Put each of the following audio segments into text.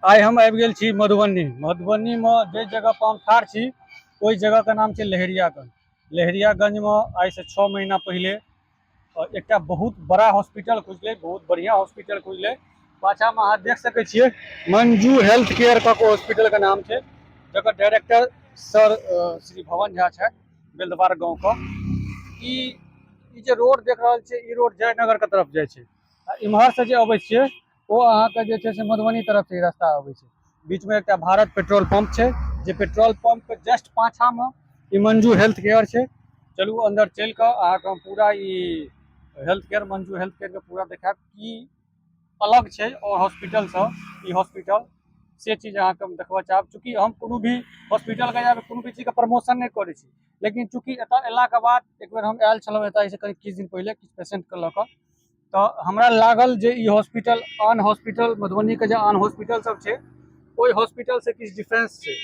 आइ हम आबि गेल छी मधुबनी। मधुबनी में जे जगह पर हम ठाढ़ छी ओहि जगह का नाम है लहेरियागंज। लहेरियागंज में आज से 6 महीना पहले एक बहुत बड़ा हॉस्पिटल खुजल, बहुत बढ़िया हॉस्पिटल खुजल। पाछा में अहाँ देख सके छे मंजू हेल्थ केयर का हॉस्पिटल का नाम है, जकर डायरेक्टर सर श्री भवन झा है, बेलदवार गाँव का। ई जे रोड देख रहा छे, ई रोड जयनगर के तरफ जाए छे। इम्हर से जे अबै छे वो अहाँ के जे छे से मधुबनी तरफ से रास्ता अबै छे। बीच में एक भारत पेट्रोल पंप है, जे पेट्रोल पंप के जस्ट पाछा में ई मंजू हेल्थ केयर है। चलू अंदर चल कर अहाँ के पूरा ई health care, Manju health care के पूरा देखाब की अलग है और हॉस्पिटल से ई हॉस्पिटल से चीज अहाँ के देखबा चाहब। चूँकि हम कोनो भी हॉस्पिटल के जाब कोनो भी चीज के प्रमोशन नहीं करे छी, लेकिन चूँकि एतऽ अयला के बाद एक बेर हम आयल छलहुँ एतऽ करीब किछु दिन पहले किछु पेशेंट के लऽ कऽ, तो हमरा लागल जे ई हॉस्पिटल आन हॉस्पिटल मधुबनी के जे आन हॉस्पिटल सब छै ओहि हॉस्पिटल से किछु डिफरेंस छै।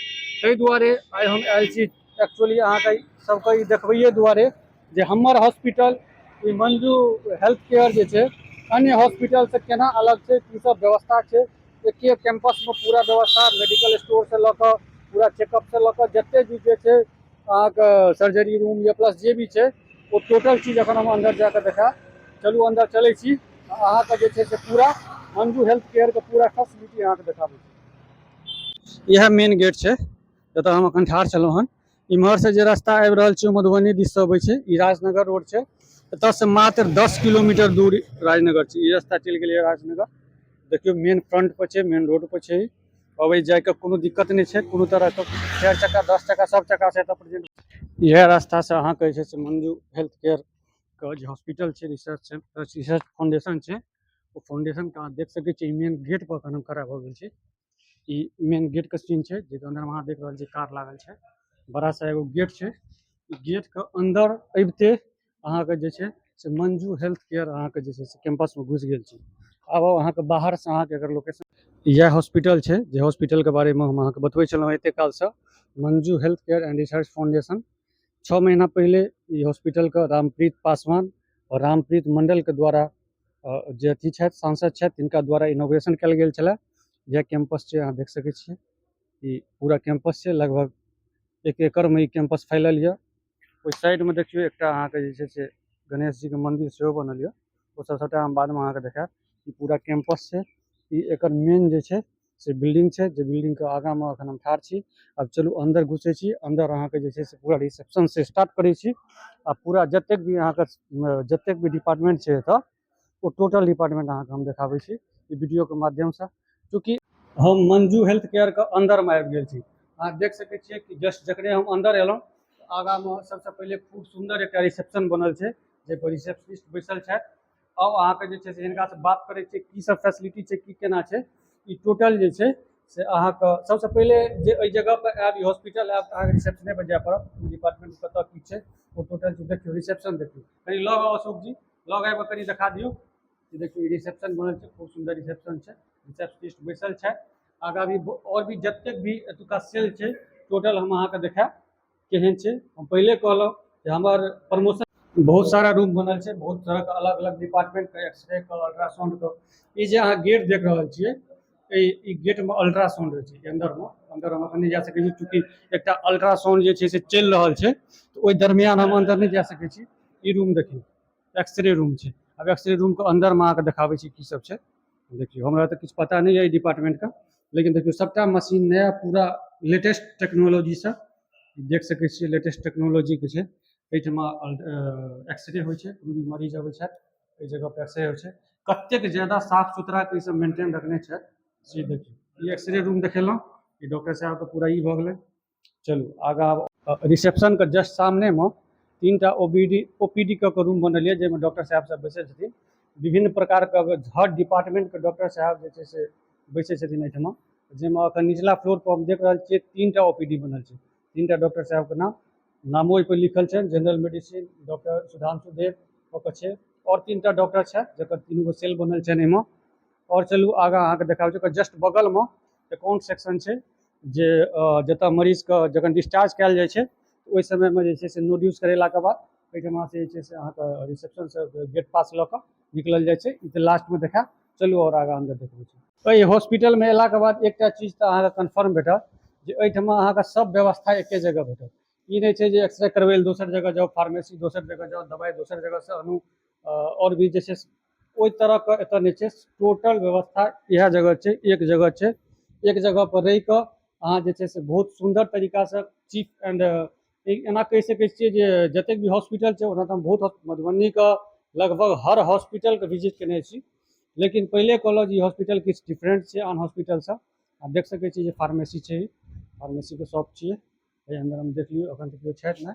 ताहि दुआरे आइ हम आयल छी एक्चुअली अहाँके सबके ई देखबैए दुआरे जे हमर हॉस्पिटल ई मंजू हेल्थ केयर जे छै अन्य हॉस्पिटल से केना अलग छै, की सब व्यवस्था छै। एके कैंपस में पूरा व्यवस्था, मेडिकल स्टोर से लऽ कऽ पूरा चेकअप से लऽ कऽ जते भी जे छै अहाँके सर्जरी रूम या प्लस जे भी छै वो टोटल चीज अखन हम अंदर जाकर देखा। चलू अंदर चलै छी, अहाँके जे छै से पूरा मंजू हेल्थ केयर के पूरा फैसिलिटी अहाँके देखाबै छी। यह मेन गेट छै जतऽ हम अखन ठाढ़ छलहुँ हन। इम्हर से जे रास्ता आबि रहल छै मधुबनी दिस से अबै छै, ई राजनगर रोड छै। एतऽ से मात्र 10 किलोमीटर दूर राजनगर छै। ई रास्ता चलि गेलियै राजनगर। देखियो मेन फ्रंट पर छै, मेन रोड पर छै। अबै जाए के कोनो दिक्कत नहीं छै, कोनो तरह के 4 चक्का 10 चक्का सब चक्का से एतऽ प्रेजेंट। यह रास्ता से अहाँ के जे छै से मंजू हेल्थ केयर के जे हॉस्पिटल छै, रिसर्च फाउंडेशन छै, वो फाउंडेशन के अहाँ देख सकै छी। मेन गेट पर अखन हम खड़ा भऽ गेल छी। ई मेन गेट के सीन छै, जे अंदर में अहाँ देख रहल छी कार लागल छै। बड़ा सा एगो गेट छै। ई गेट के अंदर अबिते अहाँ के जे छै से मंजू हेल्थ केयर अहाँ के जे छै से कैंपस में घुस गेल छी। अब अहाँ के बाहर से अहाँ के अगर लोकेशन, यह हॉस्पिटल छै जे हॉस्पिटल के बारे में हम अहाँ के बतबै छलहुँ एते काल से। Manju health care and research foundation 6 महीना पहले ई हॉस्पिटल के रामप्रीत पासवान और रामप्रीत मंडल के द्वारा जे अथी छथि सांसद छथि तिनका द्वारा इनोग्रेशन कयल गेल छलै। यह कैंपस छै, अहाँ देख सकै छियै ई पूरा कैंपस छै। लगभग 1 एकड़ में ई कैंपस फैलल यऽ। ओहि साइड में देखियो एकटा अहाँ के जे छै से गणेश जी के मंदिर सेहो बनल यऽ। ओ सब सबटा हम बाद में अहाँ के देखायब। ई पूरा कैंपस छै। ई एकर मेन जे छै से बिल्डिंग छै, जे बिल्डिंग के आगाँ में अखन हम ठाढ़ छी। अब चलू अंदर घुसे छी। अंदर अहाँ के जे छै से पूरा रिसेप्शन से स्टार्ट करै छी आ पूरा जतेक भी अहाँ के जतेक भी डिपार्टमेंट छै एतऽ वो टोटल डिपार्टमेंट अहाँ के हम देखाबै छी ई वीडियो के माध्यम से। चूँकि हम मंजू हेल्थ केयर के अंदर में आबि गेल छी। अहाँ देख सकै छियै कि जस्ट जखने हम अंदर एलहुँ आगाँ में सबसे पहले खूब सुंदर एक रिसेप्शन बनल छै, जे पर रिसेप्शनिस्ट बैसल छथि। अब अहाँ के जे छै से हिनका से बात करै छियै की सब फैसिलिटी छै, की केना छै। ई टोटल जे छै से अहाँ के सबसे पहले जे एहि जगह पर आयब, ई हॉस्पिटल आयब तऽ अहाँ रिसेप्शने पर जाय पड़त। डिपार्टमेंट कतऽ की छै वो टोटल चीज देखियो। रिसेप्शन देखियो, कनी लग आउ अशोक जी, लग आबि कनी देखा दियौ। ई देखियो ई रिसेप्शन बनल छै, खूब सुंदर रिसेप्शन छै। रिसेप्शनिस्ट बैसल छथि। आगाँ भी और भी जतेक भी एतुका सेल छै टोटल हम अहाँ के देखायब केहन छै। हम पहले कहलहुँ जे हमर प्रमोशन बहुत सारा रूम बनल छै, बहुत तरह के अलग अलग डिपार्टमेंट के, एक्सरे के, अल्ट्रासाउंड के। ई जे अहाँ गेट देख रहल छियै ई गेट में अल्ट्रासाउंड होइ छै। अंदर हम अखन नहीं जा सकै छी, चूँकि एकटा अल्ट्रासाउंड जे छै से चलि रहल छै, तो ओहि दरमियान हम अंदर नहीं जा सकै छी। ई रूम देखियो एक्सरे रूम छै। अब एक्सरे रूम के अंदर में अहाँ के देखाबै छी की सब छै। देखियो हमरा तो किछु पता नहीं है डिपार्टमेंट का, लेकिन देखियो सबटा मशीन नया पूरा लेटेस्ट टेक्नोलॉजी से देख सकै छियै। लेटेस्ट टेक्नोलॉजी के छै। एहिठमा एक्सरे होइ छै, कोनो भी मरीज अबै छथि एहि जगह पर एक्सरे होइ छै। कतेक ज्यादा साफ सुथरा के ई सब मेंटेन रखने छथि से देखियो। ई एक्सरे रूम देखेलहुँ, ई डॉक्टर साहब के पूरा ई भऽ गेलै। चलू आगाँ रिसेप्शन के जस्ट सामने में 3टा ओपीडी के रूम बनल यऽ, जाहिमे डॉक्टर साहब सब बैसल छथिन। विभिन्न प्रकार के हर डिपार्टमेंट के डॉक्टर साहब जे छै से बैसे छथिन एहिठमा। जाहिमे अखन निचला फ्लोर पर हम देख रहल छियै 3टा ओपीडी बनल छै। 3टा डॉक्टर साहब के नामो ओहि पर लिखल छै। जनरल मेडिसिन डॉक्टर सुधांशु देव ओकर छै, और 3टा डॉक्टर छथि जकर 3 गो सेल बनल छनि एहिमे। और चलू आगाँ अहाँ के देखाबै छै। जस्ट बगल में अकाउंट सेक्शन छै, जे जतऽ मरीज के जखन डिस्चार्ज कयल जाइ छै ओहि समय में जे छै से नो ड्यूज करेला के बाद एहिठमा से जे छै से अहाँ के रिसेप्शन से गेट पास लऽ कऽ निकलल जाइ छै। ई तऽ लास्ट में देखायब। चलू और आगाँ अंदर देखबै छी। एहि हॉस्पिटल में अयलाके बाद एकटा चीज तऽ अहाँके कन्फर्म भेटत जे एहिठमा अहाँके सब व्यवस्था एके जगह भेटत। ई नहीं छै जे एक्सरे करबै लए दोसर जगह जाओ, फार्मेसी दोसर जगह जाओ, दवाई दोसर जगह से आनू, और भी जे छै ओहि तरहके एतऽ नहि छै। टोटल व्यवस्था इएह जगह छै, एक जगह छै। एक जगह पर रहि कऽ अहाँ जे छै से बहुत सुन्दर तरीकासँ चीफ एंड एना कहि सकै छियै जे जतेक भी हॉस्पिटल छै ओना तऽ हम बहुत मधुबनीके लगभग हर हॉस्पिटलके विजिट केने छी, लेकिन पहले कहलहुँ जे हॉस्पिटल किछु डिफरेंट छै आन हॉस्पिटलसँ। आप देख सकै छी जे फार्मेसी छै, फार्मेसीके शॉप छियै। एहि अंदर हम देख लियौ, एखन तऽ केओ छथि नहि,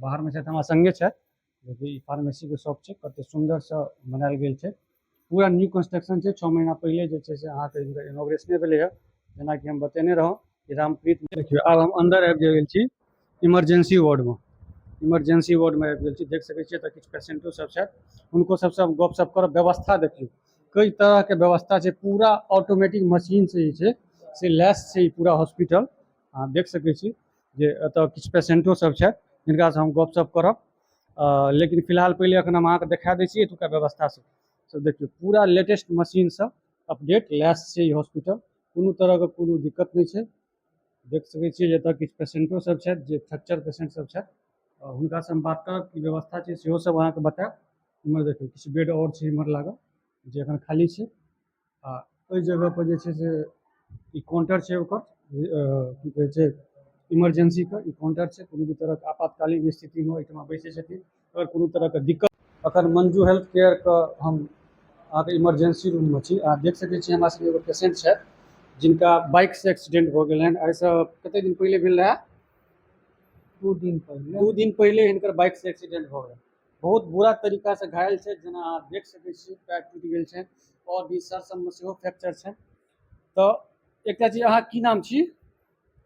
बाहरमे छथि, हमरा सङ्गे छथि, जेकि फार्मेसीके शॉप छै। कतेक सुन्दरसँ बनायल गेल छै, पूरा न्यू कंस्ट्रक्शन छै। 6 महीना पहिले जे छै से अहाँके इनॉग्रेशने भेलै हँ, जेनाकि हम बतेने रहौँ कि रामप्रीत। देखियौ आब हम अंदर आबि गेल छी इमरजेंसी वार्डमे। इमरजेंसी वार्डमे आबि गेल छी, देख सकै छियै तऽ किछु पेशेंटो सब छथि, हुनको सबसँ हम गपशप करब। व्यवस्था देखियौ कई तरहके व्यवस्था छै, पूरा ऑटोमेटिक मशीन से जे छै से लैस छै ई पूरा हॉस्पिटल। अहाँ देख सकै छी जे एतऽ किछु पेशेंटो सब छथि जिनकासँ हम गपशप करब। लेकिन फिलहाल पहिले एखन हम अहाँके देखा दै छी एतुका व्यवस्था सब देखियौ, पूरा लेटेस्ट मशीनसँ अपडेट लैस छै ई हॉस्पिटल। कोनो तरहके कोनो दिक्कत नहि छै। देख सकै छियै जे एतऽ किछु पेशेंटो सब छथि जे फ्रैक्चर पेशेंट सब छथि, हुनकासँ हम बात करब की व्यवस्था छै सेहो सब अहाँके बतायब। इम्हर देखियौ किछु बेड आओर छै इम्हर लागल जे एखन खाली छै। आ ओहि जगह पर जे छै से ई काउंटर छै ओकर, की कहै छै, इमरजेंसीके ई काउंटर छै। कोनो भी तरहके आपातकालीन स्थितिमे ओहिठमा बैसै छथिन अगर कोनो तरहके दिक्कत। अखन मंजू हेल्थ केयरके हम अहाँके इमरजेंसी रूममे छी। अहाँ देख सकै छी हमरा सबके एगो पेशेंट छथि जिनका बाइकसँ एक्सीडेंट भऽ गेल हन। एहिसँ कतेक दिन पहिले भेल रहए? 2 दिन पहिले हिनकर बाइकसँ एक्सीडेंट भऽ गेल। बहुत बुरा तरीकासँ घायल छै, जेना अहाँ देख सकै छियै पैर टूटि गेल छै और भी सर सबमे सेहो फ्रैक्चर छै। तऽ एकटा चीज, अहाँ की नाम छी?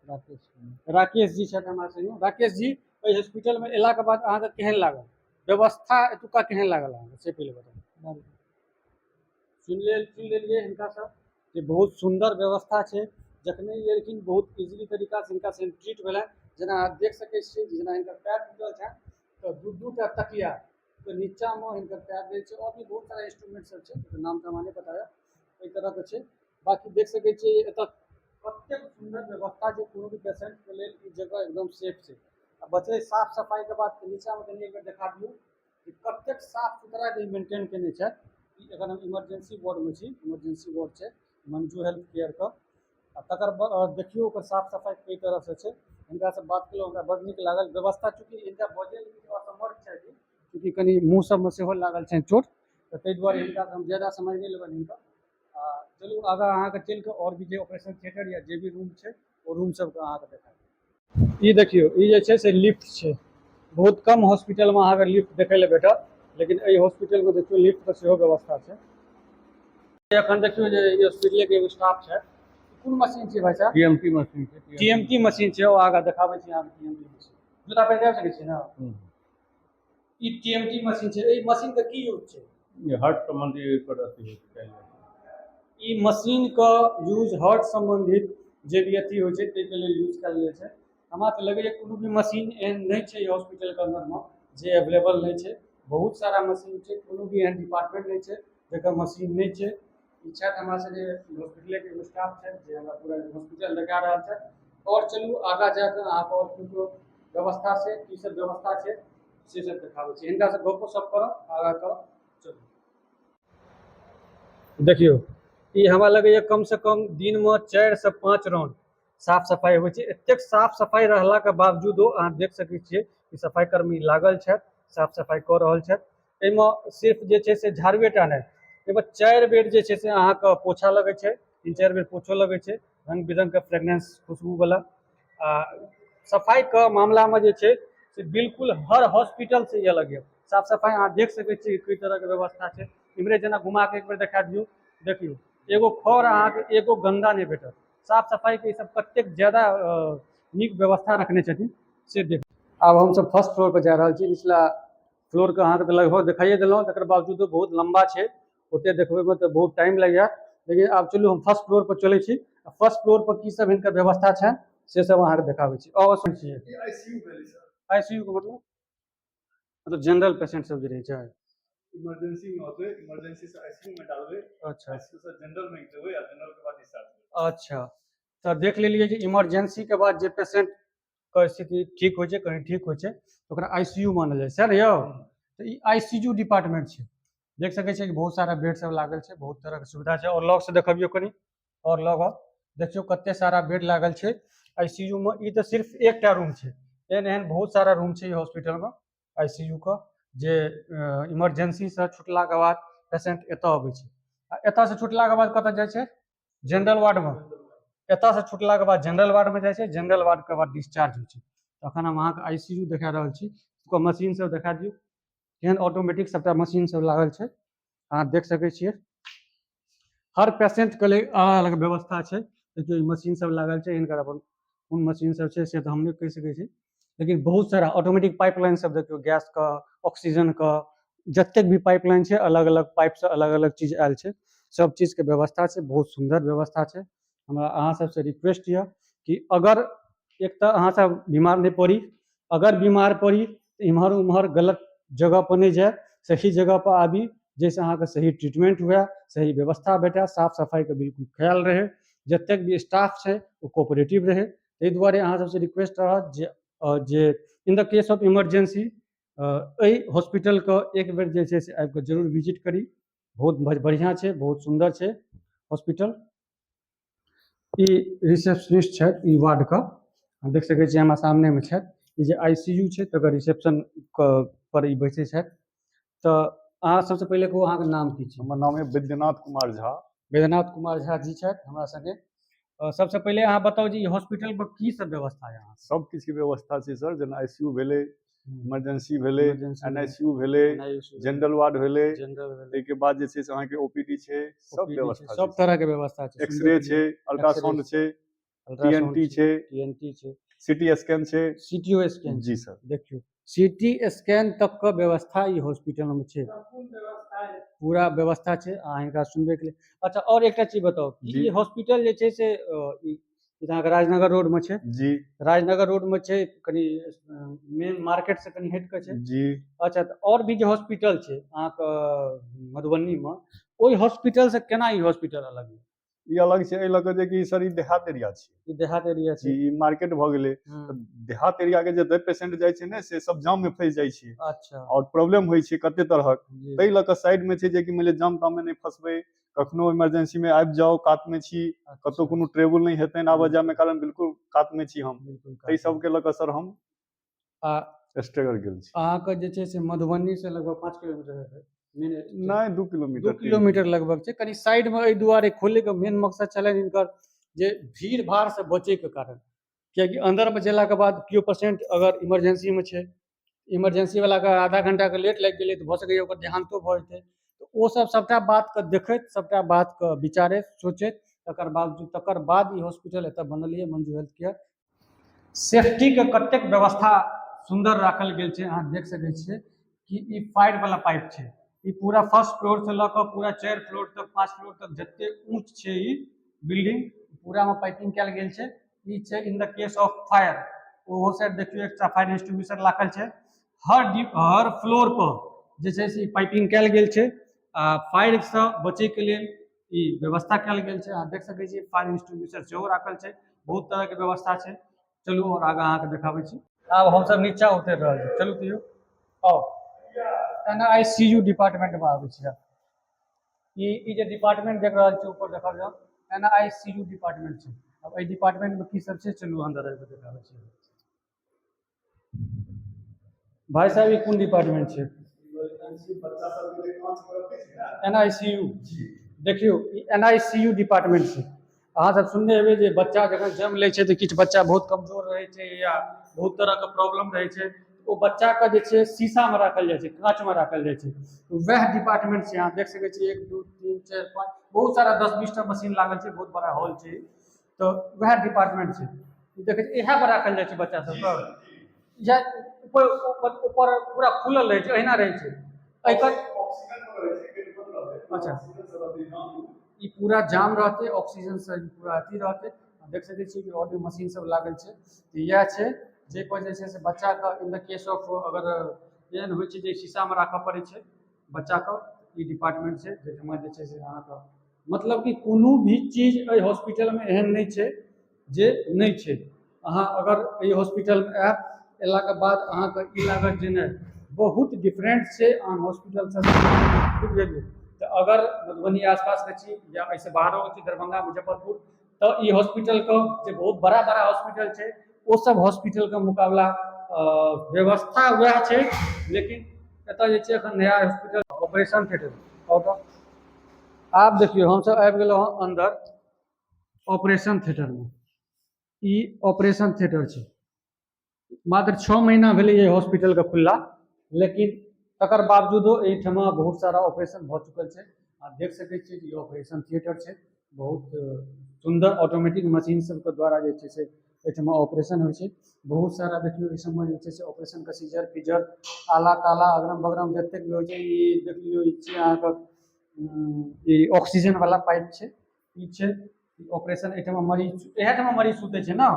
राकेश जी छथि हमरा संगे। राकेश जी, एहि हॉस्पिटलमे अयलाके बाद अहाँके केहन लागल? व्यवस्था एतुका केहन लागल अहाँके से पहिले बताउ। सुनि लेलियै हिनकासँ जे बहुत सुन्दर व्यवस्था छै। जखने ई एलखिन बहुत इजीली तरीकासँ हिनका से ट्रीट भेलनि। जेना अहाँ देख सकै छियै जेना हिनकर पैर टूटल छनि तऽ दू टा तकिया तो नीचामे हिनकर पैर दै छै, और भी बहुत सारा इंस्ट्रूमेंट सब छै, नाम तऽ हमरा नहि पता है, एहि तरहके छै। बाकी देख सकै छियै एतऽ कतेक सुन्दर व्यवस्था छै। कोनो भी पेशेंटके लेल ई जगह एकदम सेफ छै। आ बचलै साफ सफाइके बात, नीचाँमे कनि एक बेर देखा दियौ कि कतेक साफ सुथरा जे मेंटेन केने छथि। एखन हम इमरजेंसी वार्डमे छी, इमरजेंसी वार्ड छै मंजू हेल्थ केयरके। आ तकर बाद देखियौ ओकर साफ सफाइ कई तरहसँ छै। हिनकासँ बात केलहुँ, हमरा बड़ नीक लागल व्यवस्था। चूँकि हिनका बजै असमर्थ छथि, चूँकि कनि मुँह सबमे सेहो लागल छनि चोट, तऽ ताहि दुआरे हिनका हम ज्यादा समय नहि लेबनि हिनका। आ चलू आगाँ अहाँके चलि कऽ आओर भी जे ऑपरेशन थिएटर या जे भी रूम छै ओ रूम सबके अहाँके देखाएब। ई देखियौ ई जे छै से लिफ्ट छै। बहुत कम हॉस्पिटलमे अहाँके लिफ्ट देखै लए भेटत, लेकिन एहि हॉस्पिटलमे देखियौ लिफ्टके सेहो व्यवस्था छै। एखन देखियौ जे ई हॉस्पिटलके एगो स्टाफ छै। कोन मशीन छै भाई साहब? टीएमटी मशीन छै। टीएमटी मशीन छै, ओ आगाँ देखाबै छी अहाँके टीएमटी मशीन। जूता पहिर कऽ आबि सकै छियै ने? ई टीएमटी मशीन छै। एहि मशीनके की यूज छै? ये हार्ट संबंधी पर अथी कयल जाइ छै। ई मशीनके यूज हार्ट संबंधित जे भी अथी होइ छै ताहिके लेल यूज कयल जाइ छै। हमरा तऽ लगैए कोनो भी मशीन एहन नहि छै ई हॉस्पिटलके अंदरमे जे अवेलेबल नहि छै। बहुत सारा मशीन छै, कोनो भी एहन डिपार्टमेंट नहि छै जकर मशीन नहि छै। ई छथि हमरा सबके हॉस्पिटलके एगो स्टाफ छथि जे हमरा पूरा हॉस्पिटल देखा रहल छथि। और चलू आगाँ जाकऽ अहाँके और किछु व्यवस्था छै, की सब व्यवस्था छै से सब देखाबै छी। हिनकासँ गप्पो सब करब आगाँ करब। चलू देखियौ ई हमरा लगैए कमसँ कम दिनमे 4 से 5 राउंड साफ सफाइ होइ छै। एतेक साफ सफाइ रहलाके बावजूदो अहाँ देख सकै छियै कि सफाइ कर्मी लागल छथि, साफ सफाइ कऽ रहल छथि। एहिमे सिर्फ जे छै से झाड़ुए टा नहि, एहिमे 4 बेर जे छै से अहाँके पोछा लगै छै, 3-4 बेर पोछो लगै छै, रङ्ग बिरङ्गके फ्रेगनेंस खुशबूवला। आ सफाइके मामलामे जे छै से बिल्कुल हर हॉस्पिटल से अलग यऽ। साफ सफाइ अहाँ देख सकै छियै कई तरहके व्यवस्था छै। इम्हरे जेना घुमा के एक बेर देखा दियौ, देखियौ एगो खर अहाँके एगो गंदा नहि भेटत। साफ सफाइके ई सब कतेक ज्यादा नीक व्यवस्था रखने छथिन से देखियौ। आब हमसब फर्स्ट फ्लोर पर जा रहल छी। निचला फ्लोरके अहाँके तऽ लगभग देखाइए देलहुँ, तकर बावजूदो बहुत लम्बा छै, ओतेक देखबैमे तऽ बहुत टाइम लागि जायत। लेकिन आब चलू हम फर्स्ट फ्लोर पर चलै छी। फर्स्ट फ्लोर पर की सब हिनकर व्यवस्था छनि से सब अहाँके देखाबै छी। अवश्य छियै आईसीयू के मतलब जनरल पेशेंट सब जे रहै छै इमरजेंसी में होते इमरजेंसी से आईसीयू में डालबे, अच्छा आईसीयू से जनरल में देबै आ जनरल के बाद डिस्चार्ज। अच्छा, तो देख लेलिए जे इमरजेंसी के बाद जे पेशेंट के स्थिति ठीक हो छै, कहीं ठीक हो छै, तो ओकरा आईसीयू मानल जाइ छै। सर यौ, तो ई आईसीयू डिपार्टमेंट छै, देख सकै छियै कि बहुत सारा बेड सब लागल छै, बहुत तरह के सुविधा छै। और लॉग से देखबियो कनी, और लॉग देखियो कते सारा बेड लागल छै आईसीयू में। ई तो सिर्फ एकटा रूम छै, एहन एहन बहुत सारा रूम छै हॉस्पिटल में आईसीयू का, जे इमरजेंसी से छुटला के बाद पेशेंट एतऽ अबै छै, आ एतऽ से छुटला के बाद कतऽ जाइ छै, जनरल वार्ड में। एतऽ से छुटला के बाद जनरल वार्ड में जाइ छै, जनरल वार्ड के बाद डिस्चार्ज होइ छै। तखन हम अहाँके आईसीयू देखा रहल छी, ओकर मशीन सब देखा दियौ, केहन ऑटोमेटिक सबटा मशीन सब लागल छै, अहाँ देख सकै छियै। हर पेशेंट के लिए अलग अलग व्यवस्था छै, देखियो ई मशीन सब लागल छै, हिनकर अपन कोन मशीन सब छै से तो हम नहीं कह सकै छी, लेकिन बहुत सारा ऑटोमेटिक पाइपलाइन सब देखियो, गैस का, ऑक्सीजन का, जतेक भी पाइपलाइन छै, अलग अलग पाइप से अलग अलग चीज आयल छै, सब चीज के व्यवस्था छै, बहुत सुंदर व्यवस्था छै। हमरा अहाँ सबसे रिक्वेस्ट यऽ कि अगर एक तो अहाँ सब बीमार नहीं पड़ी, अगर बीमार पड़ी तो इम्हर उम्हर गलत जगह पर नहीं जाए, सही जगह पर आबी, जैसे अहाँ के सही ट्रीटमेंट हुए, सही व्यवस्था भेटे, साफ सफाई के बिल्कुल ख्याल रहे, जतेक भी स्टाफ छै वो कोऑपरेटिव रहे। ताहि दुआरे अहाँ सबसे रिक्वेस्ट रहत जे in the case of emergency एहि हॉस्पिटल के एक बेर जे छै से आबि कऽ जरूर विजिट करी, बहुत बढ़िया छै, बहुत सुंदर छै हॉस्पिटल। ई रिसेप्शनिस्ट छथि ई वार्ड का, देख सकै छियै हमरा सामने में छथि, ई जे आईसीयू छै तकर रिसेप्शन पर ई बैठे छथि। तऽ अहाँ सबसे पहिले कहू अहाँके नाम की छै? हमर नाम है बैद्यनाथ कुमार झा। वेदनाथ कुमार झा जी छथि हमरा संगे। सबसे पहिले अहाँ बताउ जी हॉस्पिटल में की सब व्यवस्था है? अहाँ सब किछ के व्यवस्था छै सर, जेना आईसीयू भेलै, इमरजेंसी भेलै, इमरजेंसी एनआईसीयू भेलै, जनरल वार्ड भेलै, जनरल ताहिके बाद जे छै से अहाँके ओपीडी छै, सब व्यवस्था सब छै, तरह के व्यवस्था छै, एक्सरे छै, अल्ट्रासाउंड छै, टीएनटी छै, टीएनटी छै, सिटी स्कैन छै, सीटीओ स्कैन जी सर। देखियो सीटी स्कैन तक का व्यवस्था ई हॉस्पिटल में छै, पूरा व्यवस्था छै, अहाँ हिनका सुनबे के लिए। अच्छा और एकटा चीज बताउ, जी। ई हॉस्पिटल जे छै से ई अहाँके राजनगर रोड में छै? जी राजनगर रोड में छै, कनी मेन मार्केट से कनी हट के छै। जी। अच्छा, तो और भी जो हॉस्पिटल छै अहाँके मधुबनी में, ओहि हॉस्पिटल से केना ई हॉस्पिटल अलग है? ई अलग छै एहि लऽ कऽ जे कि सर ई देहात एरिया छै, ई देहात एरिया छै। ई मार्केट भऽ गेलै, तऽ देहात एरिया के जते पेशेंट जाइ छै ने से सब जाम में फंसि जाइ छै, अच्छा और प्रॉब्लम होइ छै कते तरहक। जी। ताहि लऽ कऽ साइड में छै जे कि मानि लिअ जाम ताम में नहीं फंसबै, कखनो इमरजेंसी में आबि जाओ, कात में छी, कतौ कोनो ट्रेवल नहीं हेतै आबऽ जाय में, कारण बिल्कुल कात में छी हम, बिल्कुल ताहि सबके लऽ कऽ सर हम आ स्ट्रगल गेल छी। अहाँके जे छै से मधुबनी से लगभग 5 किलोमीटर हेतै? नहीं 2 किलोमीटर 2 किलोमीटर लगभग छै, कनी साइड में एहि दुआरे खोले के मेन मकसद छलनि हिनकर जे भीड़ भाड़ से बचे के कारण, कियाकि अंदर में जेला के बाद केओ पेशेंट अगर इमरजेंसी में छै, इमरजेंसी वाला के आधा घंटा के लेट लागि गेलै तऽ भऽ सकैए ओकर देहांतो भऽ जेतै, तऽ ओ सब सबटा बात के देखैत, सबटा बात के विचारैत सोचैत तकर बाद ई हॉस्पिटल एतऽ बनल है मंजू हेल्थ केयर। सेफ्टी के कतेक व्यवस्था सुंदर राखल गेल छै, अहाँ देख सकै छियै कि ई फाइर वाला पाइप छै, ई पूरा फर्स्ट फ्लोर से लऽ कऽ पूरा 4 फ्लोर तक 5 फ्लोर तक जते ऊंच छै ई बिल्डिंग, पूरा में पाइपिंग कयल गेल छै। ई छै इन द केस ऑफ फायर, ओहो साइड देखियो एकटा फायर एक्सटिंग्विशर राखल छै, हर फ्लोर पर जे छै से पाइपिंग कयल गेल छै, आ फायर से बचे के लेल ई व्यवस्था कयल गेल छै। अहाँ देख सकै छियै फायर एक्सटिंग्विशर सेहो राखल छै, बहुत तरह के व्यवस्था छै। चलू और आगे अहाँके देखाबै छी। आब हमसब नीचा उतरि रहल छी, चलू तैयो आउ एनआईसीयू डिपार्टमेंट में आबै छी। ई जे डिपार्टमेंट देख रहल छी ऊपर देखल जाउ, एनआईसीयू डिपार्टमेंट छै। अब एहि डिपार्टमेंट में की सब छै, चलू अंदर आबि कऽ देखाबै छी। भाई साहब ये कौन डिपार्टमेंट छै? एनआईसीयू। देखियो एनआईसीयू डिपार्टमेंट छै। अहाँ सब सुनने हेबै जे बच्चा जखन जन्म लै छै तऽ किछु बच्चा बहुत कमजोर रहै छै या बहुत तरह के प्रॉब्लम रहै छै, ओ बच्चा के जे छै शीशा में राखल जाइ छै, कांच में राखल जाइ छै, वएह डिपार्टमेंट छै। अहाँ देख सकै छियै 1 2 3 4 5 बहुत सारा 10 20 टा मशीन लागल छै, बहुत बड़ा हॉल छै, तो वएह डिपार्टमेंट छै। देखै छियै इएह पर राखल जाइ छै बच्चा सबके, या ऊपर पूरा खुलल रहै छै, अहिना रहै छै एकर? अच्छा, ई पूरा जाम रहतै, ऑक्सीजन से पूरा अथी रहतै। देख सकै छियै कि और भी मशीन सब लागल छै, तऽ इएह छै जे पर जे छै से बच्चा के इन द केस ऑफ अगर एहन होइ छै जे शीशा में राखऽ पड़ै छै, बच्चाके ई डिपार्टमेंट छै जाहिठाम जे छै से अहाँके मतलब कि कोनो भी चीज एहि हॉस्पिटलमे एहन नहि छै जे नहि छै। अहाँ अगर एहि हॉस्पिटलमे आयब, अयलाके बाद अहाँके ई लागत जे नहि बहुत डिफरेंट छै आन हॉस्पिटल सब, बुझि गेलियै। तऽ अगर मधुबनी आसपासके छी या एहिसँ बाहरो छी, दरभंगा मुजफ्फरपुर, तऽ ई हॉस्पिटलके जे बहुत बड़ा बड़ा हॉस्पिटल छै ओ सब हॉस्पिटलके मुकाबला व्यवस्था वएह छै, लेकिन एतऽ जे छै एखन नया हॉस्पिटल ऑपरेशन थिएटर। आब देखियौ हमसब आबि गेलहुँ हँ अंदर ऑपरेशन थिएटरमे। ई ऑपरेशन थिएटर छै। मात्र 6 महीना भेलै ये हॉस्पिटलके खुलला, लेकिन तकर बावजूदो एहिठमा बहुत सारा ऑपरेशन भऽ चुकल छै। आप देख सकै छियै कि ई ऑपरेशन थिएटर छै। बहुत सुंदर ऑटोमेटिक मशीन सबके द्वारा जे छै से एहिठमा ऑपरेशन होइ छै। बहुत सारा देखियौ एहि सबमे जे छै से ऑपरेशनके सीजर फीजर आला ताला अगरम बगरम जतेक भी होइ छै, ई देख लियौ ई छै अहाँके ई ऑक्सीजन वाला पाइप छै, ई छै ऑपरेशन। एहिठमा मरीज इएहठमा मरीज सुतै छै ने,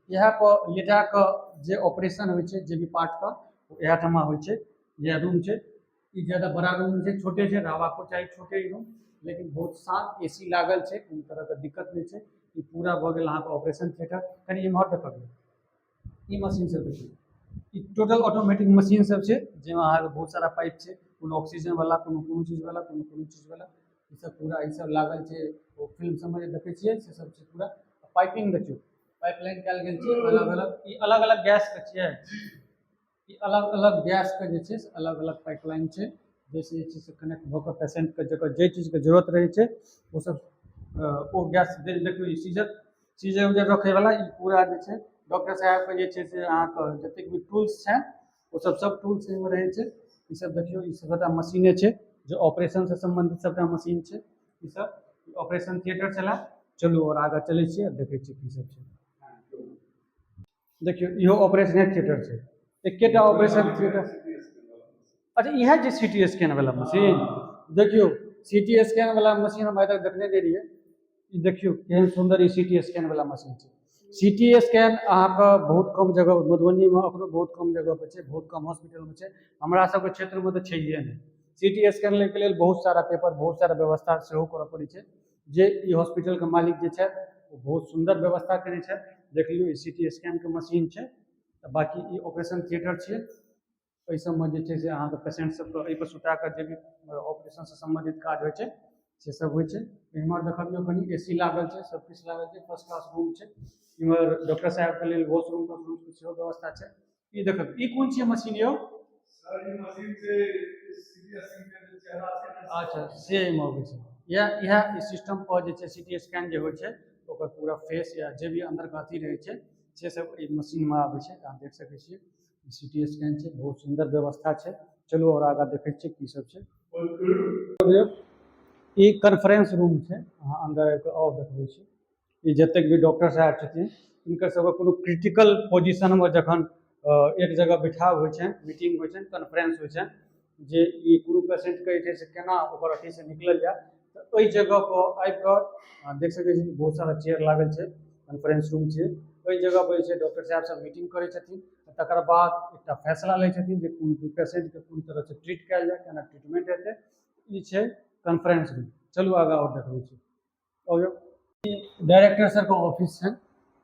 इएह पर लेटा कऽ जे ऑपरेशन होइ छै जे भी पार्टके इएहठमा होइ छै। यह रूम छै, ई ज़्यादा बड़ा रूम छै, छोटे छै, रहबाको चाही छोटे ही रूम, लेकिन बहुत शांत, एसी लागल छै, कोनो तरहके दिक्कत नहि छै। ई पूरा भऽ गेल अहाँके ऑपरेशन थिएटर। कनि इम्हर देखब, ई मशीन सब देखियौ, ई टोटल ऑटोमेटिक मशीन सब छै जाहिमे अहाँके बहुत सारा पाइप छै, कोनो ऑक्सीजन वाला, कोनो चीज वाला, कोनो चीज वाला, ई सब पूरा ई सब लागल छै। ओ फिल्म सबमे जे देखै छियै से सब छै पूरा। पाइपिंग देखियौ, पाइपलाइन कयल गेल छै अलग अलग, ई अलग अलग गैसके छियै, ई अलग अलग गैसके जे छै से अलग अलग पाइपलाइन छै, जाहिसँ जे छै से कनेक्ट भऽ कऽ पेशेंटके जकर जे चीजके जरूरत रहै छै ओ सब ओ गैस देखियौ। ई सीजर उजर रखैवला ई पूरा जे छै डॉक्टर साहबके जे छै से अहाँके जतेक भी टूल्स छनि ओ सब टूल्स एहिमे रहै छै। ई सब देखियौ, ई सबटा मशीने छै जे ऑपरेशनसँ सम्बन्धित सबटा मशीन छै। ई सब ऑपरेशन थिएटर छलए। चलू और आगाँ चलै छियै, देखै छियै की सब छै। देखियौ इहो ऑपरेशन थिएटर छै, एकेटा ऑपरेशन थिएटर। अच्छा इएह जे सी टी स्कैन वाला मशीन, देखियौ सी टी स्कैन वाला मशीन हम आइ तक देखने नहि रहियै। ई देखियौ केहन सुन्दर ई सी टी स्कैन वाला मशीन छै। सी टी स्कैन अहाँके बहुत कम जगह मधुबनीमे एखनो बहुत कम जगह पर छै, बहुत कम हॉस्पिटलमे छै, हमरा सबके क्षेत्रमे तऽ छैहे नहि। सी टी स्कैन लैके लेल बहुत सारा पेपर, बहुत सारा व्यवस्था सेहो करऽ पड़ै छै, जे ई हॉस्पिटलके मालिक जे छथि ओ बहुत सुन्दर व्यवस्था केने छथि। देख लियौ ई सी टी स्कैनके मशीन छै। तऽ बाकी ई ऑपरेशन थिएटर छियै। एहि सबमे जे छै से अहाँके पेशेंट सबके एहिपर सुता कऽ जे भी ऑपरेशनसँ सम्बन्धित काज होइ छै से सब होइ छै। इम्हर देखबियौ कनि ए सी लागल छै, सब किछु लागल छै, फर्स्ट क्लास रूम छै। इम्हर डॉक्टर साहबके लेल वॉशरूम के सेहो व्यवस्था छै। ई देखब, ई कोन छियै मशीन यौ? अच्छा से एहिमे अबै छै, इएह सिस्टम पर जे छै सी टी स्कैन जे होइ छै ओकर पूरा फेस या जे भी अन्दरके अथी रहै छै से सब एहि मशीनमे आबै छै। अहाँ देख सकै छियै सी टी स्कैन छै, बहुत सुन्दर व्यवस्था छै। चलू और आगाँ देखै छियै की सब छै। ई कॉन्फ्रेंस रूम छै, अहाँ अंदर आबि कऽ आओर देखबै छी। ई जतेक भी डॉक्टर साहब छथिन हिनकर सबके कोनो क्रिटिकल पोजिशनमे जखन एक जगह बैठाव होइ छनि, मीटिंग होइ छनि, कॉन्फ्रेंस होइ छनि, जे ई कोनो पेशेंटके जे छै से केना ओकर अथीसँ निकलल जाय, तऽ ओहि जगह पर आबि कऽ देख सकै छी बहुत सारा चेयर लागल छै, कॉन्फ्रेंस रूम छै। ओहि जगह पर जे छै डॉक्टर साहब सब मीटिंग करै छथिन, तकर बाद एकटा फैसला लै छथिन जे कोन पेशेंटके कोन तरहसँ ट्रीट कयल जाय, केना ट्रीटमेंट हेतै। ई छै कॉन्फ्रेंस रूम। चलू आगाँ और देखबै छी। और डायरेक्टर सबके ऑफिस छनि,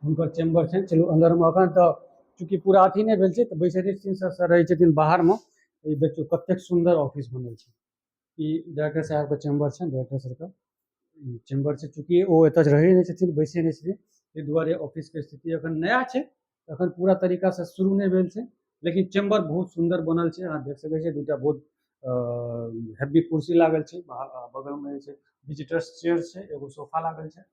हुनकर चैम्बर छनि। चलू अन्दरमे, एखन तऽ चूँकि पूरा अथी नहि भेल छै तऽ बैसै छथिन सर रहै छथिन बाहरमे। ई देखियौ कतेक सुन्दर ऑफिस बनल छै। ई डायरेक्टर साहबके चैम्बर छनि, डायरेक्टर सरके चैम्बर छै। चूँकि ओ एतऽ रहै नहि छथिन, बैसै नहि छथिन, ताहि दुआरे ऑफिसके स्थिति एखन नया छै, एखन पूरा तरीकासँ शुरू नहि भेल छै, लेकिन चैम्बर बहुत सुन्दर बनल छै। अहाँ देख सकै छियै दूटा बहुत हेवी कुर्सी लागल छै, बगलमे जे छै विजिटर्स चेयर छै, एगो सोफा लागल छै,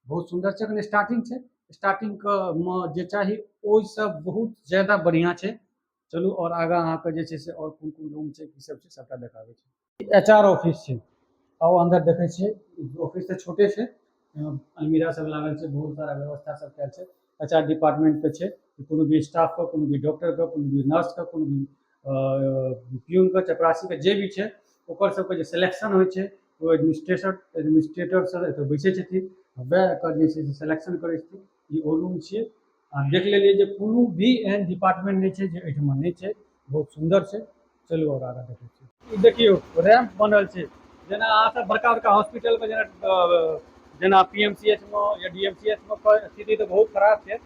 बहुत सुन्दर छै। एखन स्टार्टिंग छै, स्टार्टिंगके मे जे चाही ओहिसँ बहुत ज्यादा बढ़िआँ छै। चलू और आगाँ अहाँके जे छै से और कोन कोन रूम छै की सब छै सबटा देखाबै छै। एच आर ऑफिस छै, आओ अंदर देखै छियै। ऑफिस तऽ छोटे छै, अलमीरा सब लागल छै, बहुत सारा व्यवस्था सब कयल छै। एच आर डिपार्टमेंटके छै, कोनो भी स्टाफके, कोनो भी डॉक्टरके, कोनो भी नर्सके, कोनो भी पियूनके, चपरासीके, जे भी छै ओकर सबके जे सिलेक्शन होइ छै ओ एडमिनिस्ट्रेटर सर एतऽ बैसै छथिन, वएह एकर जे छै से सिलेक्शन करै छथिन। ई ओ रूम छियै। आ देख लेलियै जे कोनो भी एहन डिपार्टमेंट नहि छै जे एहिठमा नहि छै, बहुत सुन्दर छै। चलू और आगाँ देखै छियै। ई देखियो रैंप बनल छै, जेना अहाँ सब बड़का बड़का हॉस्पिटल में जेना पीएमसीएच में या डीएमसीएच में स्थिति तो बहुत खराब छै,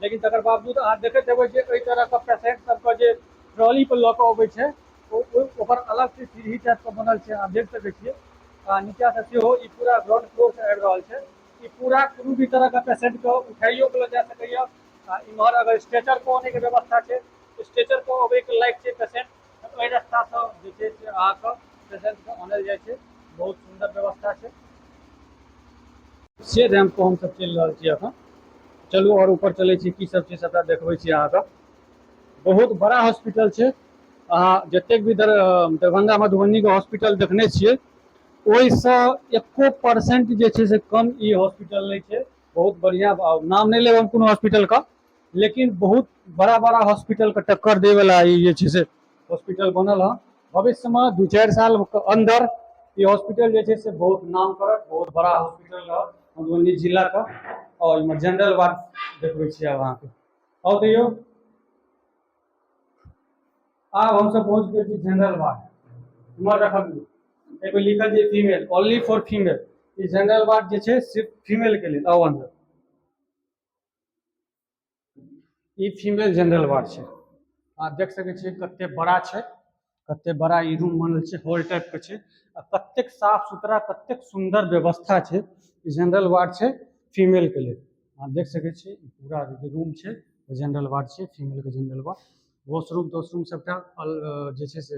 लेकिन तकर बावजूद अहाँ देखैत हेबै जे एहि तरह के पेशेंट सबके जे ट्रॉली पर लऽ कऽ अबै छै, ओकर अलग से सीढ़ी टाइप के बनल छै, अहाँ देख सकै छियै। आ नीचा से सेहो ई पूरा ग्राउंड फ्लोर से आबि रहल छै। ई पूरा कोनो भी तरह के पेशेंट के उठाइयो के लऽ जा सकैया। आ इम्हर अगर स्ट्रेचर को आने के व्यवस्था छै, स्ट्रेचर को अबै के लायक छै पेशेंट, तो एहि रास्ता से जे छै से अहाँके पेशेंट के आनल जाइ छै। बहुत सुंदर व्यवस्था छै। से रैंप पर हम सब चलि रहल छी अखन। चलू और ऊपर चलै छी, की सब छै सबटा देखबै छी अहाँके। बहुत बड़ा हॉस्पिटल छै। अहाँ जतेक भी दरभंगा मधुबनी के हॉस्पिटल देखने छियै, ओहिसँ 1% जे छै से कम ई हॉस्पिटल नहीं छै। बहुत बढ़िया, नाम नहीं लेब हम कोनो हॉस्पिटल का, लेकिन बहुत बड़ा बड़ा हॉस्पिटल के टक्कर दे वाला ई जे छै से हॉस्पिटल बनल है। भविष्य में 2-4 साल के अंदर ये हॉस्पिटल जे छै से बहुत नाम करत, बहुत बड़ा हॉस्पिटल है मधुबनी जिला का। और इमहर जनरल वार्ड देखबै छी आब अहाँके। आउ तैयो आब हम सब पहुंच गेल छी जनरल वार्ड। इमहर रखब एगो लिखल छै फीमेल, ओनली फॉर फीमेल। ई जनरल वार्ड जे छै सिर्फ फीमेल के लेल। आओ अंदर, ई फीमेल जनरल वार्ड छै। अहाँ देख सकै छियै कते बड़ा छै, कते बड़ा ई रूम बनल छै, हॉल टाइप के छै। आ कतेक साफ सुथरा, कतेक सुंदर व्यवस्था छै। ई जनरल वार्ड छै फीमेल के लेल। अहाँ देख सकै छियै पूरा जे रूम छै जनरल वार्ड छै, फीमेल के जनरल वार्ड। वॉशरूम तॉशरूम सबटा जे छै से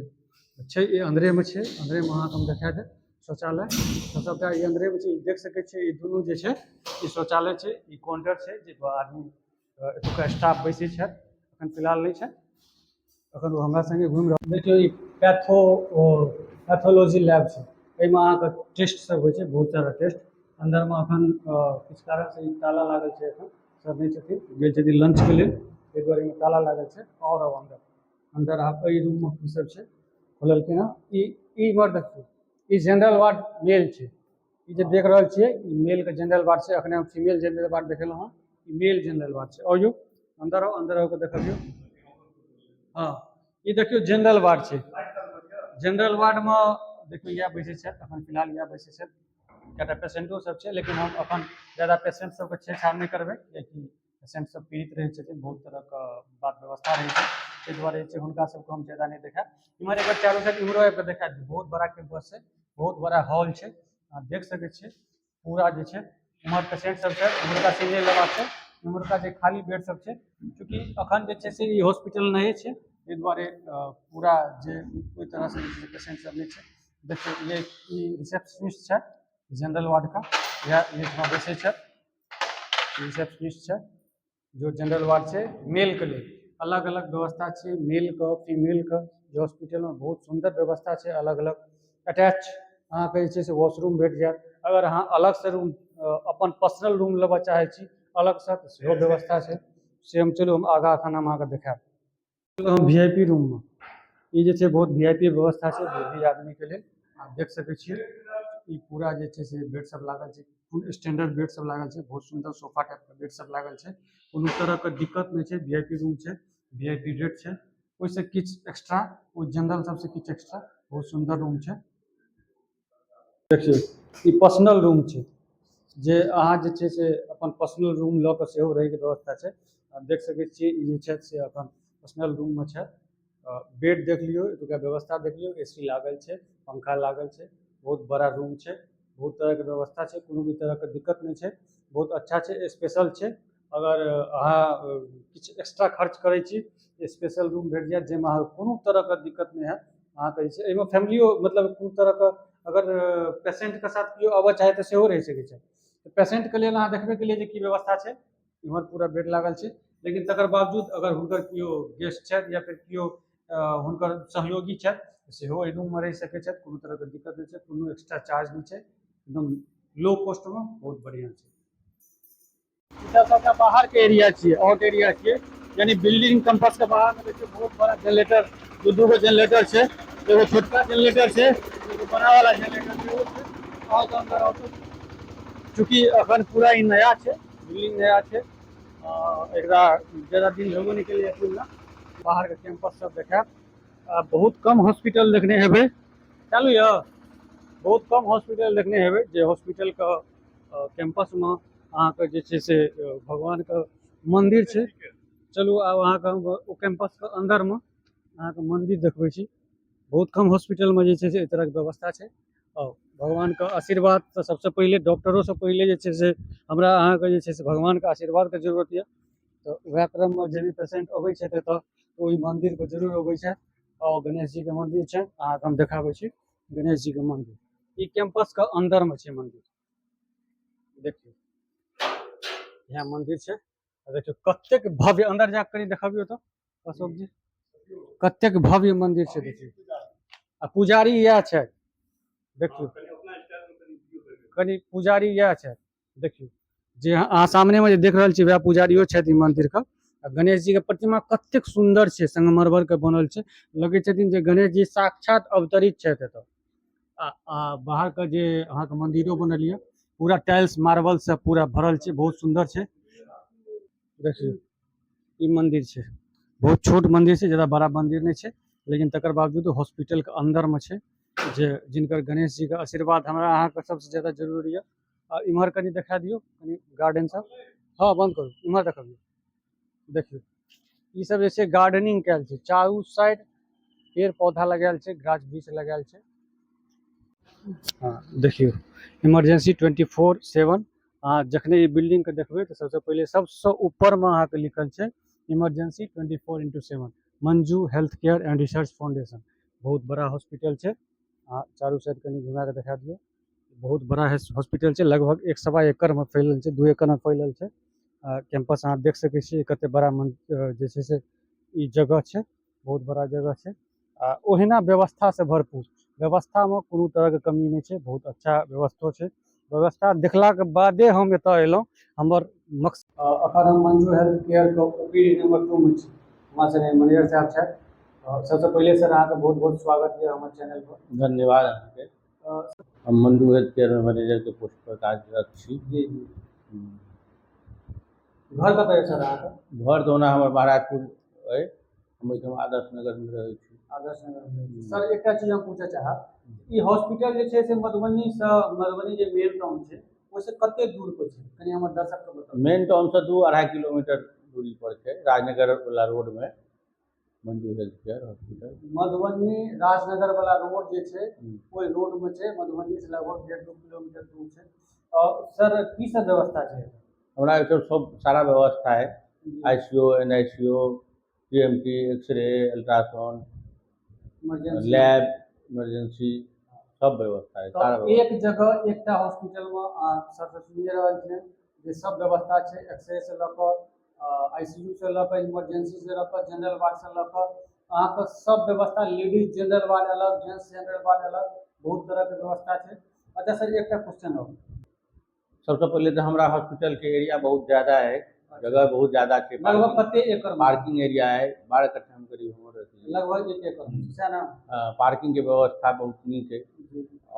छै, ई अंदरे में छै। अंदरे में अहाँके हम देखा देब शौचालय तो सबटा ई अंदरे में छै। ई देख सकै छियै ई दुनू जे छै ई शौचालय छै, ई काउंटर छै जे आदमी एतुका स्टाफ बैसै छथि। एखन फिलहाल नहीं छै, अखन वो हमरा संगे घूमि रहल। देखियौ ई पैथोलॉजी लैब छै। एहिमे अहाँके टेस्ट सब होइ छै, बहुत सारा टेस्ट। अंदर में अखन किछु कारण से ई ताला लागल छै, एखन सब नहीं छथिन, गेल छथिन लंच के लेल, एहि दुआरे एहिमे ताला लागल छै। और अब अंदर अंदर आप एहि रूम में की सब छै खोललखिन हँ। ई इमहर देखियौ, ई जनरल वार्ड मेल छै। ई जे देख रहल छियै ई मेल के जनरल वार्ड छै। अखने हम फीमेल जनरल वार्ड देखेलहुँ हँ, ई मेल जनरल वार्ड छै। और यौ अंदर आओ, अंदर आओ के देखबियौ। हाँ, ई देखियौ जनरल वार्ड छै। जनरल वार्ड में देखियौ इएह बैसै छथि, अखन फिलहाल इएह बैसै छथि। कएटा पेशेंटो सब छै, लेकिन हम अखन ज्यादा पेशेंट सबके छेड़छाड़ नहीं करबै, कियाकि पेशेंट सब पीड़ित रहै छथिन, बहुत तरह के बात व्यवस्था रहै छै। ताहि दुआरे जे छै हुनका सबके हम ज्यादा नहीं देखाएब। इमहर एक बार चारू साइड इम्हरो आबि कऽ देखा दी, बहुत बड़ा कैंपस छै, बहुत बड़ा हॉल छै। अहाँ देख सकै छियै पूरा जे छै इमहर पेशेंट सब छै, उम्हरका सीनियर लेवल छै, उम्हरका जे खाली बेड सब छै। चूँकि अखन जे छै से ई हॉस्पिटल नहीं छै, ताहि दुआरे पूरा जे कोई तरह से पेशेंट सब नहीं छै। देखियौ ये ई रिसेप्शनिस्ट छै जनरल वार्ड का, यह यहाँ बैसै छै। रिसेप्शनिस्ट छै जो जनरल वार्ड छै मेल के लेल। अलग अलग व्यवस्था छै मेल के, फीमेल के। जे हॉस्पिटल में बहुत सुंदर व्यवस्था छै, अलग अलग अटैच अहाँके जे छै से वॉशरूम भेट जायत। अगर अहाँ अलग से रूम अपन पर्सनल रूम लेबऽ चाहै छी अलग से, तऽ सेहो व्यवस्था छै। से हम चलू हम आगाँ एखन हम अहाँके देखाएब। हम वीआईपी रूम में, ई जे छै बहुत वीआईपी व्यवस्था छै बुढ़ी आदमी के लेल। आप देख सकै छियै ई पूरा जे छै से बेड सब लागल छै, स्टैंडर्ड बेड सब लागल छै, बहुत सुंदर सोफा टाइप के बेड सब लागल छै। कोनो तरह के दिक्कत नहीं छै। वीआईपी रूम छै, वीआईपी रेट छै। ओहिसे किछु एक्स्ट्रा, ओ जनरल सबसे किछु एक्स्ट्रा, बहुत सुंदर रूम छै। देखियौ ई पर्सनल रूम छै, जे अहाँ जे छै से अपन पर्सनल रूम लऽ कऽ सेहो रहैके व्यवस्था छै। आप देख सकै छियै ई जे छथि से अपन पर्सनल रूम में छथि। बेड देख लियौ, एतुका व्यवस्था देख लियौ, एसी लागल छै, पंखा लागल छै, बहुत बड़ा रूम छै, बहुत तरह के व्यवस्था छै, कोनो भी तरह के दिक्कत नहीं छै। बहुत अच्छा छै, स्पेशल छै। अगर अहाँ किछु एक्स्ट्रा खर्च करै छी स्पेशल रूम भेट जायत, जाहिमे अहाँके कोनो तरह के दिक्कत नहीं हैत। अहाँके जे छै एहिमे फैमिलियो मतलब कोनो तरह के अगर पेशेंट के साथ केओ आबऽ चाहे तऽ सेहो रहि सकै छै। पेशेंट के लेल अहाँ देखबे केलिए जे की व्यवस्था छै, इम्हर पूरा बेड लागल छै। लेकिन तकर बावजूद अगर हुनकर केओ गेस्ट छथि या फिर केओ हुनकर सहयोगी छथि सेहो एहि रूम में रहि सकै छथि, कोनो तरह के दिक्कत नहीं छै, कोनो एक्स्ट्रा चार्ज नहीं छै, एकदम लो कॉस्ट में बहुत बढ़िया छै। सबटा बाहर के एरिया छियै, आउट एरिया छियै, यानी बिल्डिंग कैंपस के बाहर में देखिए बहुत बड़ा जनरेटर, दू गो जनरेटर छै। एगो छोटका जनरेटर छै, एगो बड़ा वाला जनरेटर छै। आओ तो अंदर आओ तो, चूँकि अखन पूरा ई नया छै, बिल्डिंग नया छै, एकरा ज्यादा दिन भेबो नहीं केलै खुलला। बाहर के कैंपस सब देखाएब। बहुत कम हॉस्पिटल देखने हेबै चालू यऽ बहुत कम हॉस्पिटल देखने हेबै जे हॉस्पिटलके कैंपसमे अहाँके जे छै से भगवानके मन्दिर छै। चलू आब अहाँके हम ओ कैंपसके अन्दरमे अहाँके मन्दिर देखबै छी। बहुत कम हॉस्पिटलमे जे छै से एहि तरहके व्यवस्था छै। और भगवानके आशीर्वाद तऽ सबसे पहिले डॉक्टरोसँ पहिले जे छै से हमरा अहाँके जे छै से भगवानके आशीर्वादके जरूरत यऽ। तऽ वएह क्रममे जे भी पेशेंट अबै छथि एतऽ ओहि मन्दिरपर जरूर अबै छथि। और गणेश जीके मन्दिर छै अहाँके हम देखाबै छी। गणेश जीके मन्दिर ई कैंपसके अन्दरमे छै मन्दिर। देखियौ यहाँ मंदिर छै। देखियौ कतेक भव्य, अंदर जाके कनी देखबियौ तऽ अशोक जी कतेक भव्य मंदिर छै। देखियौ आ पुजारी इएह छै। देखियौ कनी पुजारी इएह छै। देखियौ जे अहाँ सामनेमे जे देख रहल छियै वएह पुजारियो छथि ई मंदिरके। आ गणेश जी के प्रतिमा कतेक सुंदर छै, संगमरमर के बनल छै। लगे छथिन जे गणेश जी साक्षात अवतरित छथि एतऽ। आ बाहर के जे अहाँके मंदिरो बनल यऽ पूरा टाइल्स मार्बल से पूरा भरल छै, बहुत सुंदर छै। देखियौ ई मंदिर छै, बहुत छोट मंदिर छै, ज्यादा बड़ा मंदिर नहीं छै, लेकिन तकर बावजूद हॉस्पिटल के अंदर में छै। जे जिनकर गणेश जी के आशीर्वाद हमरा अहाँके सबसे ज्यादा जरूरी है। आ इम्हर कनी देखा दियौ कनी गार्डन सब। हाँ बंद करू, इम्हर देखबियौ। देखियौ ई सब जे छै गार्डनिंग कैल छै, चारू साइड पेड़ पौधा लगायल छै, गाछ वृक्ष लगायल छै। हाँ देखियौ इमरजेंसी 24/7। अहाँ जखने ई बिल्डिंग के देखबै तऽ सबसे पहिले सबसे ऊपर में अहाँके लिखल छै emergency 24/7 Manju health care and research foundation. बहुत बड़ा हॉस्पिटल छै। चारू साइड कनी घुमा के देखा दियौ। बहुत बड़ा हॉस्पिटल छै, लगभग 1.25 एकड़ में फैलल छै, 2 एकड़ में फैलल छै। कैंपस अहाँ देख सकै छियै कते बड़ा जे छै से ई जगह छै, बहुत बड़ा जगह छै। आ ओहिना व्यवस्था से भरपूर, व्यवस्था में कोनो तरह के कमी नहीं छै, बहुत अच्छा व्यवस्था छै। व्यवस्था देखला के बादे हम एतऽ एलहुँ। हमर मकसद अखन हम मंजू हेल्थ केयर के ओपीडी नंबर 2 में छी। हमरा संगे मैनेजर साहब छथि। सबसे पहिले सर अहाँके बहुत बहुत स्वागत है हमर चैनल पर। धन्यवाद अहाँके। हम मंजू हेल्थ केयर में मैनेजर के पोस्ट पर कार्यरत छी। जी जी घर कतऽ है सर अहाँके? घर तऽ ओना हमर महाराजपुर अइ, हम ओहिठाम आदर्श नगर में रहै छी। आदर्श नगर में। सर एकटा चीज हम पूछऽ चाहब, ई हॉस्पिटल जे छै से मधुबनी जे मेन टाउन छै ओहिसँ कते दूर पर छै, कनी हमर दर्शक के बताउ। मेन टाउन से 2-2.5 किलोमीटर दूरी पर छै, राजनगर वाला रोड में Manju health care hospital. Madhubani Rajnagar वाला रोड जे छै ओहि रोड में छै, मधुबनी से लगभग 1.5-2 किलोमीटर दूर छै। और सर की सब व्यवस्था छै? हमारा यहाँ सब सारा व्यवस्था है, ICU, NICU, TMT, X-ray, ultrasound, lab, emergency सब व्यवस्था है, सारा व्यवस्था। एक जगह एकटा हॉस्पिटल में सर से सुनिए रहल छियै जे सब व्यवस्था छै, एक्सरे से लऽ कऽ ICU से लऽ कऽ इमरजेंसी से लऽ कऽ जनरल वार्ड से लऽ कऽ अहाँके सब व्यवस्था, लेडीज जनरल वार्ड अलग, जेंट्स जनरल वार्ड अलग, बहुत तरह के व्यवस्था छै। अच्छा सर एकटा क्वेश्चन और, सबसे पहले तो हमारा हॉस्पिटल के एरिया बहुत ज्यादा है, जगह बहुत ज्यादा है। लगभग कते एकड़ में? पार्किंग एरिया है 12 कट्ठा में करीब हमर रहती है, लगभग 1 एकड़ है ना। पार्किंग के व्यवस्था बहुत नीक है।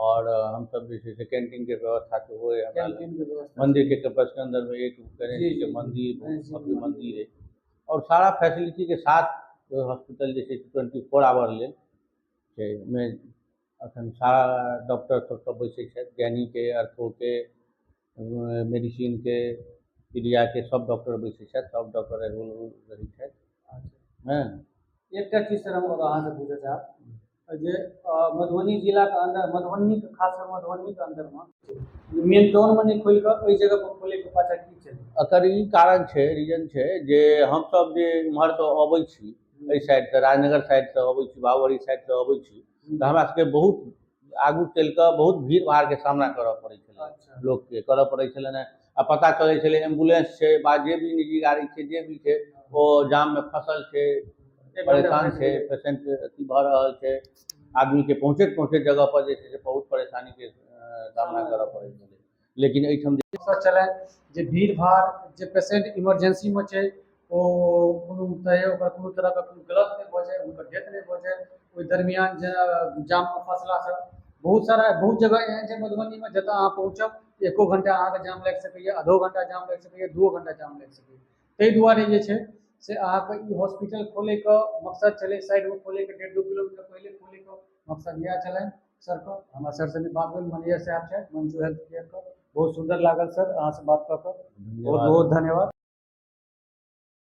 और हम सब जैसे से कैंटीन के व्यवस्था से वो है, कैंटीन की व्यवस्था, मंदिर के कैंपस के अंदर में एक गणेश के मंदिर, भव्य मंदिर है। और सारा फैसिलिटी के साथ हॉस्पिटल जैसे 24 आवर ले में अखन सारा डॉक्टर सब बैसे छथि, गैनी के, अर्थो के, मेडिसिन के, पीडिया के सब डॉक्टर बैसे छथि, सब डॉक्टर अवेलेबल रहै छथि। हाँ एकटा चीज सर हम अहाँ से पूछऽ चाहब जे मधुबनी जिला के अंदर, मधुबनी के खास कर मधुबनी के अंदर में मेन टाउन में नहीं खोल कर ओई जगह पर खोले के पाछा की छै? एकर ई कारण छै, रीजन छै जे हम सब जे इम्हर से अबै छी, एहि साइड से राजनगर साइड से अबै छी, बाबरी साइड से अबै छी, तऽ हमरा सबके बहुत आगू चलि कऽ बहुत भीड़ भाड़ के सामना करऽ पड़ै छलै, लोक के करऽ पड़ै छलनि हैं। आ पता चलै छलै एम्बुलेंस छै बा जे भी निजी गाड़ी छै, जे भी छै ओ जाम में फंसल छै, परेशान छै, पेशेंट अथी भऽ रहल छै, आदमी के पहुँचैत जगह पर जे छै से बहुत परेशानी के सामना करऽ पड़ै छलै। लेकिन एहिठाम चले जे भीड़ भाड़, जे पेशेंट इमरजेंसी में छै ओ कोनो तरह का गलत नहीं भऽ जाए, उनकर डेथ नहीं भऽ जाए, ओहि दरमियान जाम में फंसला से बहुत जगह एहन छै मधुबनी में जतऽ अहाँ पहुँचब 1 घंटा अहाँके जाम लागि सकैए, आधो घंटा जाम लागि सकैए, 2 घंटा जाम लागि सकैए। ताहि दुआरे जे छै से अहाँके ई हॉस्पिटल खोले के मकसद छलै, साइड में खोले के 1.5-2 किलोमीटर पहले खोले के मकसद इएह छलै सर को हमरा सर से भी बात भेल, मैनेजर साहब छै मंजू हेल्थ केयर के, बहुत सुंदर लागल सर अहाँ से बात कऽ कऽ, बहुत बहुत धन्यवाद।